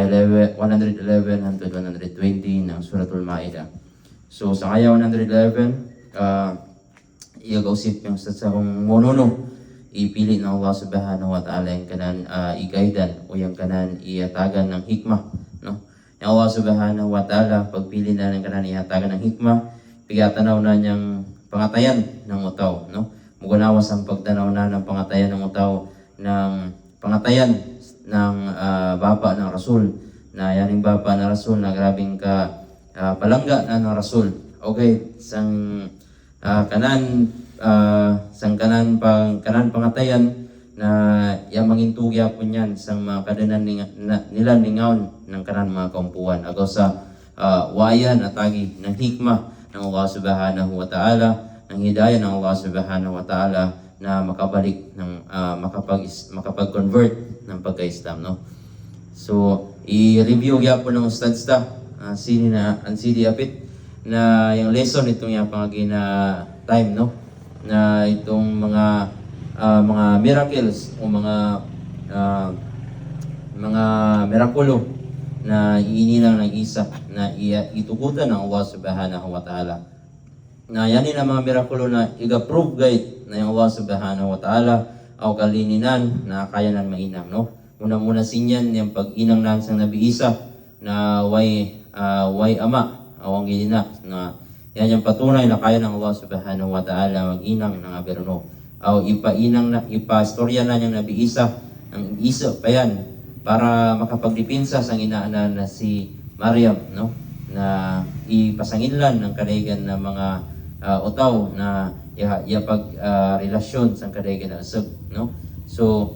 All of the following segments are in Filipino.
111 hangtod 120 ng Suratul Ma'idah. So sa aya 111, igausip yung sa kong monono, ipili ng Allah subhanahu wa ta'ala yung kanan igaidan o yung kanan iatagan ng hikmah, no? Yung Allah subhanahu wa ta'ala, pagpili na ng kanan iatagan ng hikmah, pigatanaw na niyang pangatayan ng utaw, no? Mugunawas ang pagtanaw na ng pangatayan ng utaw, ng pangatayan ng bapa ng Rasul, na yaning bapa ng Rasul na grabing ka palangga na ng Rasul. Okay, sang kanan pangatayan na yamangin tugya po niyan sa mga kadanan nila ningaon ng kanan mga kaumpuan. Agaw sa wayan at tagi ng hikmah ng Allah subhanahu wa ta'ala, ng hidayah ng Allah subhanahu wa ta'ala na makabalik ng makapag-convert ng pagka-Islam, no? So i-review po ng ustads ta ang CD apit na yung lesson itong yung pangagina time, no? Na itong mga miracles o mga mirakulo na iinilang ng isa na itukutan ng Allah subhanahu wa ta'ala. Na yanin ang mga mirakulo na iga-prove guide na yung Allah subhanahu wa ta'ala o kalininan na kaya nan mainam, no? Muna sinyan yung pag-inang ng sang Nabi Isa na way ama awang gilina na yan yung patunay na kaya ng Allah subhanahu wa ta'ala mag-inang ng aberno. O ipastorya na niyang Nabi Isa ang isa pa yan para makapagdipinsa sa inaanan na si Maryam, no? Na ipasanginlan ng kadaygan ng mga utaw na relasyon sa kadaygan na asag, no? So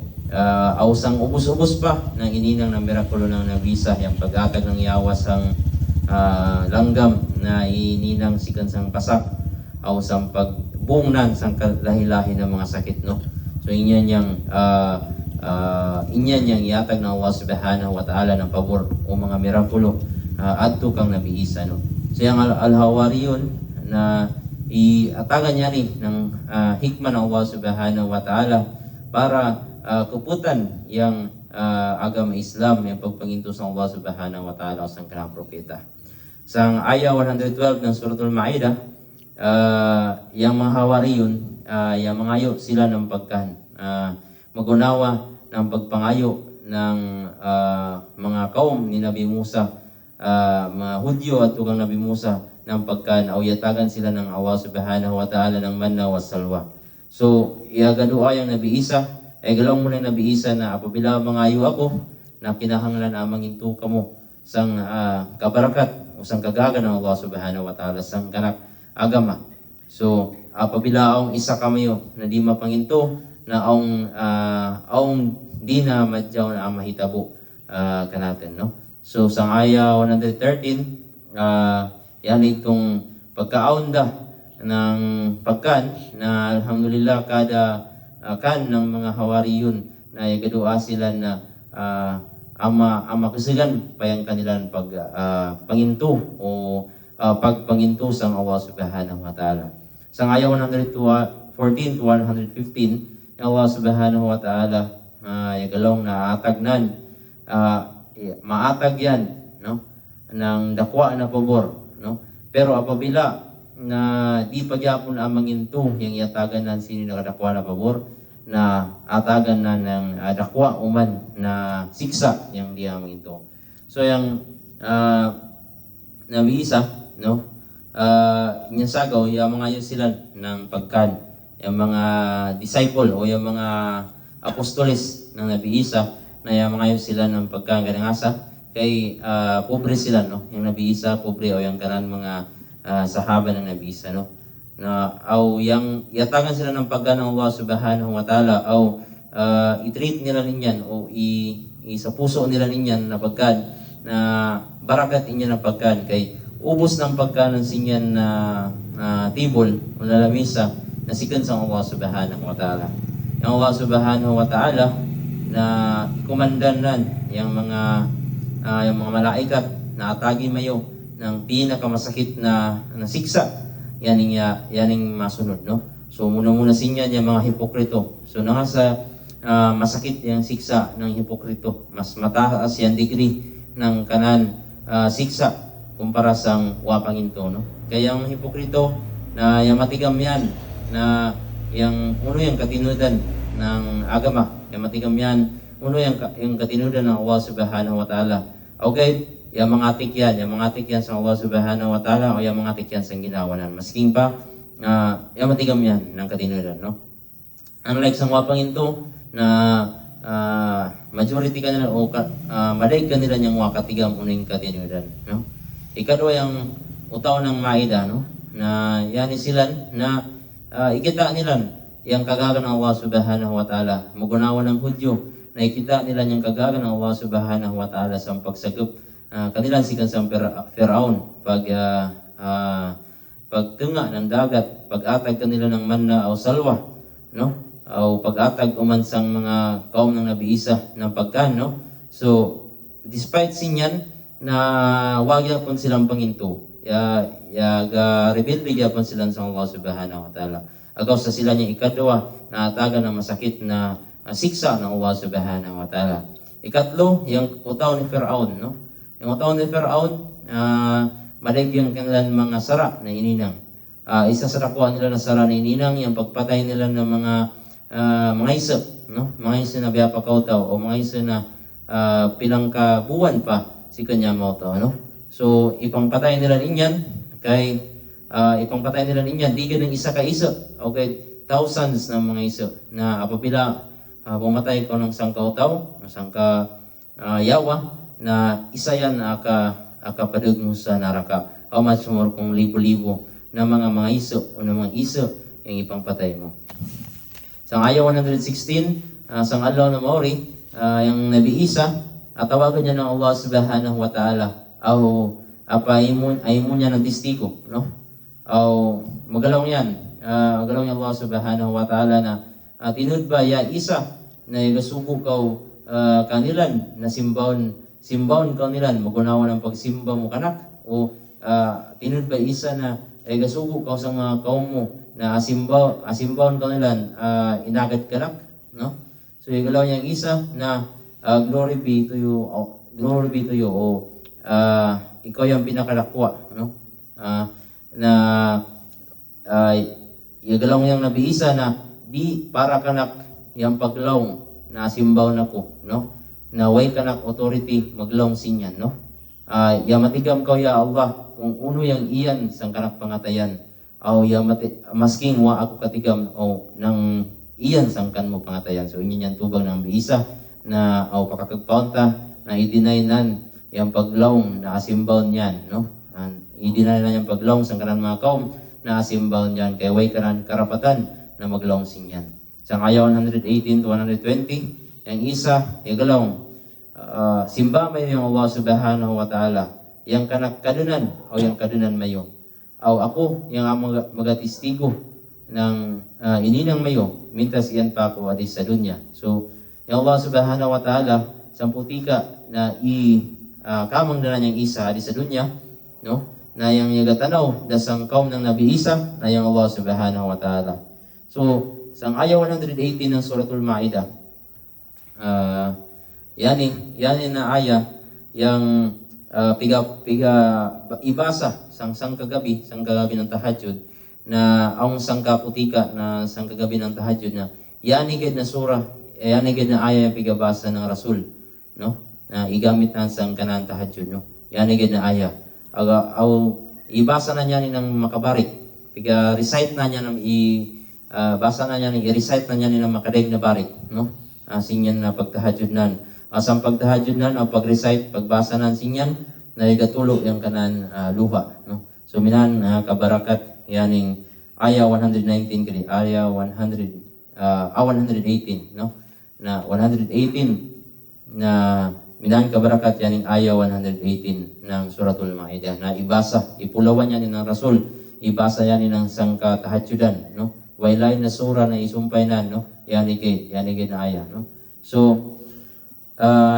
ausang ubos-ubos pa ng ininang ng mirakulo ng Nabi Isa yung pag-atag ng yawas ang langgam na ininang sikan sang pasak o sang pagbungnan sang lahi-lahi ng mga sakit, no? So inyan yang iatag ng Allah subhanahu wa ta'ala ng pabor o mga mirakulo adto kang Nabi Isa, no? So yung al-Hawariyun na iatagan niya rin ng hikmah ng Allah subhanahu wa ta'ala para kuputan yung agama Islam, yung pagpanginto sa Allah subhanahu wa ta'ala o sang kanang propeta. Sa aya 112 ng Suratul Ma'idah, yung mga Hawariyun, yung mangayo sila ng pagkan, magunawa ng pagpangayo ng mga kaum ni Nabi Musa, mga Hudyo at tugang Nabi Musa ng pagkan, o yatagan sila ng Allah subhanahu wa ta'ala ng manna wa salwa. So, iagadua yung Nabi Isa, ay galawang mo ng Nabi Isa na apabila mangayo ako, na kinahanglan amang into kamo sang kabarakat o sang kagaga ng Allah subhanahu wa ta'ala sang kanak agama. So apabila aong isa kamayo na di mapanginto na aong di na madyaw na mahitabo kanatin, no? So sang aya 113 yan itong pagkaunda ng pagkan na alhamdulillah kada kan ng mga Hawariyun na igadua sila na ama kasigan payang kanilang panginto o pagpanginto sa Allah subhanahu wa ta'ala. Sa ayaw 114 to 115, Allah subhanahu wa ta'ala yagalong na atagnan maatag yan, no? Ng dakwa na pabor, no? Pero apabila na di pagyapon ang manginto yung iatagan ng sino nakadakwa na pabor, na atagan na ng dakwa uman na siksa yung di aming ito. So yung Nabi Isa, no? Yung sagaw, yung mga yun sila ng pagkan, yung mga disciple o yung mga apostoles ng Nabi Isa, na yung mga yun sila ng pagkan ganangasa, kay pobre sila, no? Yung Nabi Isa, pobre o yung kanan mga sahaba ng Nabi Isa, no? Na au yang yatagan sila ng pagkan ng Allah subhanahu wa ta'ala au i-treat nila ninyan o sa puso nila ninyan na pagkan na barakat inyan na pagkan kay ubos ng pagkan ng sinyan na tibol o na lamisa na sikan sa Allah subhanahu wa ta'ala. Yung Allah subhanahu wa ta'ala na ikumandanan yung mga malaikat na atagi mayo ng pinakamasakit na siksa yaning masunod, no? So muna sinyan yung mga hipokrito. So nasa masakit yung siksa ng hipokrito, mas mataas yung degree ng kanan siksa kumpara sang wa panginto, no? Kaya ang hipokrito na yung matigam yan na yung uno yung katinudan ng agama, yung matigam yan uno yung katinudan ng Allah Subhanahu wa Ta'ala. Okay, yung mga atik yan sa Allah Subhanahu wa Ta'ala o yung mga atik yan sa ginawanan. Masking pa yung matigam yan ng katinudan, no? Unlike sa wa panginto na majority kanila o maday kanila niyang wakatigam uning katinudan, no? Ikadwa yung utaw ng Maida, no? Na yani silan na ikita nila yung kagagan ng Allah Subhanahu wa Ta'ala. Mugunawan ng Hudyo na ikita nila yung kagagan ng Allah Subhanahu wa Ta'ala sa pagsagop kanilang sikan sa Firaun pagtunga ng dagat, pag-atag kanila ng manna o salwa, no? O pag-atag umansang mga kaum ng Nabi Isa ng pagkan, no? So despite sinyan na wag yapon silang panginto, rebelde yapon silang sa Allah Subhanahu wa Ta'ala. Agaw sa sila niya ikadwa na atagan ng masakit na siksa ng Allah Subhanahu wa Ta'ala. Ikatlo, yung utaw ni Firaun, no? Yung utaw ni Firaun, malig yung kanilang mga sara na ininang. Isa sa nakuha nila na sara na ininang, yung pagpatay nila ng mga isa, no? Mga isa na biya pakautaw o mga isa na pilang kabuwan pa si kanya mo to, no? So ipangpatay nila ninyan kay ipangpatay nila ninyan di ganang isa ka isa, okay, thousands ng mga isa na apabila pumatay ko ng sangkautaw, ng sangka yawa na isa yan akapadug mo sa naraka. How much more kung libo-libo na mga iso o na mga iso yung ipangpatay mo. Sang ayaw 116, sang alaw na maori, yung Nabi Isa, at tawagan niya ng Allah Subhanahu wa Ta'ala, ay mo niya ng testigo, no? Magalaw yan, magalaw niya Allah Subhanahu wa Ta'ala na tinud ba ya Isa na igasugo kaw kanilan na simbawon kanilan, magunawa ng pagsimba mo kanak, o tinud ba Isa na igasugo kaw sa mga kaum mo na asimbawon kanilan inagad kanak, no? So igalaw niya Isa na glory be to you, o ikaw yung pinakalakwa, no? Na igalaw niyang Nabi Isa na di para kanak yung paglawng na simbaw na ko, no? Na way kanak authority maglawng sinyan, no? Matigam kaw ya Allah kung uno yang iyan sang kanak pangatayan, masking wa ako katigam o nang iyan sang kan mo pangatayan. So inyo yan tubang ng Nabi Isa na pakakagpaunta na i-deny nan yung paglawng na asimbaw niyan, no? I-deny na yung paglawng sa kanan mga kaum na asimbaw niyan, kaya way kanan karapatan na maglawng sinyan. Sa ayaw 118 to 120, yung Isa, yung galawng, simba may yung Allah Subhanahu wa Ta'ala, yung kadunan o yung kadunan mayo. Ako, yung magatistigo ng ininang mayo, mintas iyan pa ako adis sa dunya. So, yung Allah Subhanahu wa Ta'ala, samputika na kamang na niyang Isa adis sa dunya, no? Na yung yagatanaw, dasang kaum ng Nabi Isa, na yung Allah Subhanahu wa Ta'ala. So, sa ayaw 118 ng Suratul Ma'idah, yani na aya, yung ibasa sang kagabi ng tahajjud, na ang sang kaputika na sang kagabi ng tahajjud na yani gid na surah, yani gid na aya yung pigabasa ng Rasul, no? Na igamit na sang kanang tahajjud, no? Yani gid na aya. Ibasa na niya ng makabarik, piga-recite na niya ng basa na niya i-recite na niya ng makadaig na barik, no? Sinyan na pagtahajjud nan. Asang pagtahajjud nan o pag-recite, pagbasa nan sinyan na igatulog yung kanan luha, no? So minan kabarakat yaning aya 119 kali aya 118, no? Na 118 na minan kabarakat yaning aya 118 ng Suratul Ma'idah na ibasa, ipulawan yan ng Rasul, ibasa yan ng sangka tahajjudan, no? Wailay na sura na isumpay na, no? Yani gid na aya, no? So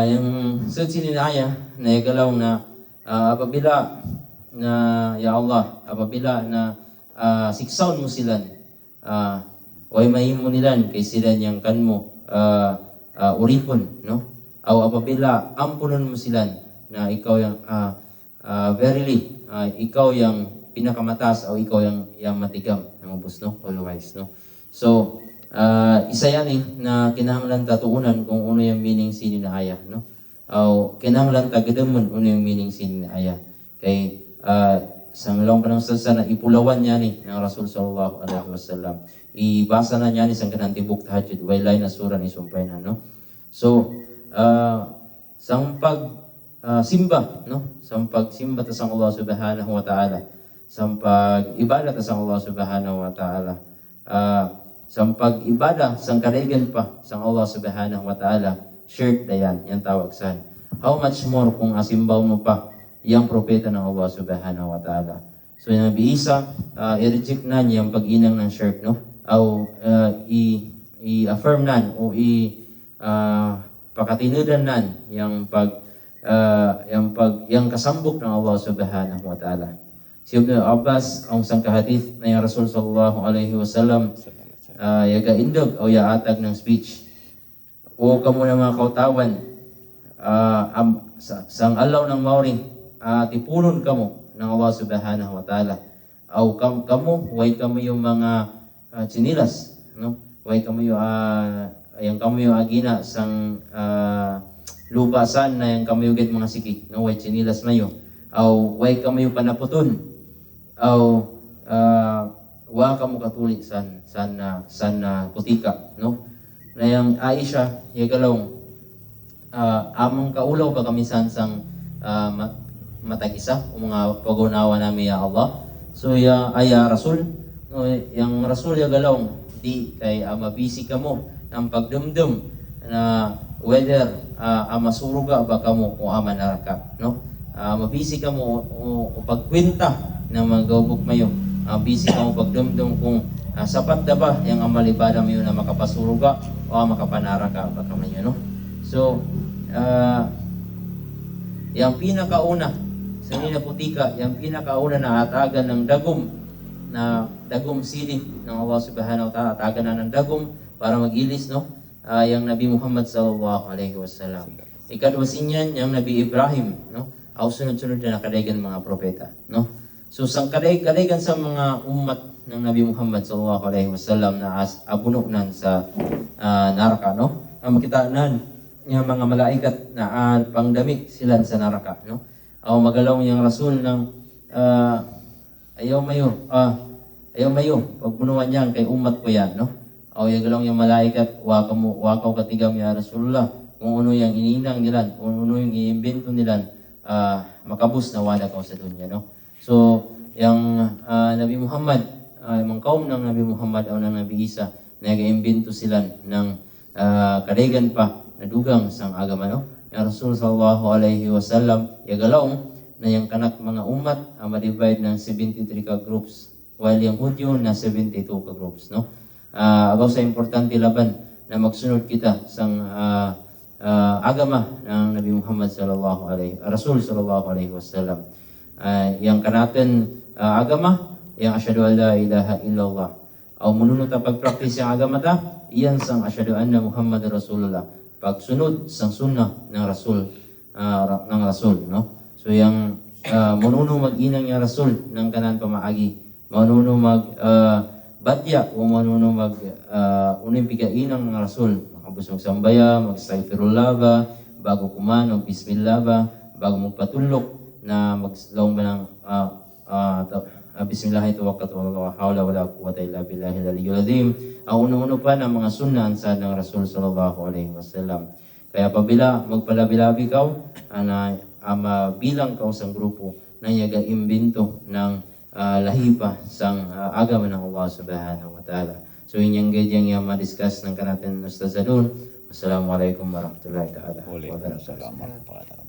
yung sinin na aya na igalaw na apabila na ya Allah, apabila na siksaon mo silan, way mahimo nilan kay sila niyang kanmo uripon, no? Apabila ampunon mo silan na ikaw yung verily ikaw yung pinakamataas o ikaw yung matigam ng ubos, no? All wise, no? So isa yan na kinahanglan tatuunan kung ano yung meaning sini na aya, no? O kinahanglan tagadamon ano yung meaning sini na aya. Kay sang long panang sa na ipulawan niya ng Rasul sallallahu alaihi wasallam. Ibasa na niya sang kanang tibok tahajjud wailay na sura ni sumpay na, no? So sang simba, no? Sang pagsimba ta sang Allah subhanahu wa ta'ala, sang pag-ibada ta sang Allah subhanahu wa ta'ala, sang pag-ibada sang karigan pa sang Allah subhanahu wa ta'ala, shirt dayan yang tawag san. How much more kung asimbaw mo pa yang propeta ng Allah subhanahu wa ta'ala. So yung Nabi Isa, i-reject na niya yung pag-inang ng shirt, no? O i-affirm nan o pakatinudan nan yung kasambok ng Allah subhanahu wa ta'ala. Si Ibn Abbas ang sang kahadith na yung Rasul sallallahu alaihi wasallam yaga indog o yaatag ng speech o kamo na mga kautawan sang alaw ng mauring tipunon kamo ng Allah subhanahu wa ta'ala o kamo way kamo yung mga chinilas, no? Way kamo yung yang kamo yung agina sang lubasan na yung kamo yung mga siki, no? Way chinilas mayo o way kamo yung panaputon o wa kamo katuli san putika, no? Na yung Aisha yagalong among kaulaw pa kami sang matagisa o mga pag-unawa namin ya Allah. So Rasul, no, yung Rasul yagalong di kay mabisi kamo ng pagdumdum na whether masuruga ba kamo o manaraka, no? Mabisi kamo o pagkwenta ng mga gawbok mayo, busy kamo pagdumdum kung sapat na ba yung amalibada mo na makapasuruga o makapanaraka ba kamayo, no? So yung pinakauna sa nila putika, yung pinakauna na atagan ng dagom silid ng Allah subhanahu wa ta'ala, atagan na ng dagom para mag-ilis, no? Yung Nabi Muhammad sallallahu alaihi wasallam. Ikadwa sinyan yung Nabi Ibrahim, no? Aw sunod-sunod na nakadaygan mga propeta, no? So sang kadaygan sa mga umat ng Nabi Muhammad sallallahu alaihi wasallam na abununan sa naraka, no? Ang makita nan yung mga malaikat na pangdami sila sa naraka, no? Aw magalaw yung Rasul ng ayaw mayo pagbunuan yan kay umat ko yan, no? Aw yagalaw yung malaikat wakaw katigam ya Rasulullah kung ano yung ininang nila, kung ano yung iimbento nila, makabus na wala ka sa dunya, no? So yung Nabi Muhammad, mga kaum ng Nabi Muhammad o ng Nabi Isa, nag-iimbento sila ng kadaygan pa na dugang sang agama, no? Yung Rasul sallallahu alaihi wasallam yagalong na yung kanak mga umat ma-divide ng 73 ka groups while yung Hudyo na 72 ka groups, no? Agaw sa importante laban na magsunod kita sang agama ng Nabi Muhammad Rasul sallallahu alaihi wasallam. Yang kanatin agama yang asyhadu an la ilaha illallah o mununod ta pagpractice ang agama ta iyan sang asyhadu anna Muhammad Rasulullah, pagsunod sang sunnah ng Rasul, no? So yang manuno mag-inang yang Rasul ng kanan pamaagi, manuno batya o manuno uning pigainang ng Rasul, makabus magsambaya, mag-astaghfirullah ba bago kuman, o bismillah ba bago magpatulog na maglaong ba ng bismillah tawakkatu wa la hawla wa la quwwata illa billahil aliyyil azim. Ang uno-uno pa ng mga sunnah ng Rasul sallallahu alaihi wasallam. Kaya pabila magpalabi-labi kaw bilang kaw sang grupo na yaga-imbento ng lahipa sang agama ng Allah subhanahu wa ta'ala. So inyong gadyang yung ma-discuss ng kanatin Ustaz Zalun. Assalamualaikum warahmatullahi ta'ala. Waalaikumsalam warahmatullahi wabarakatuh.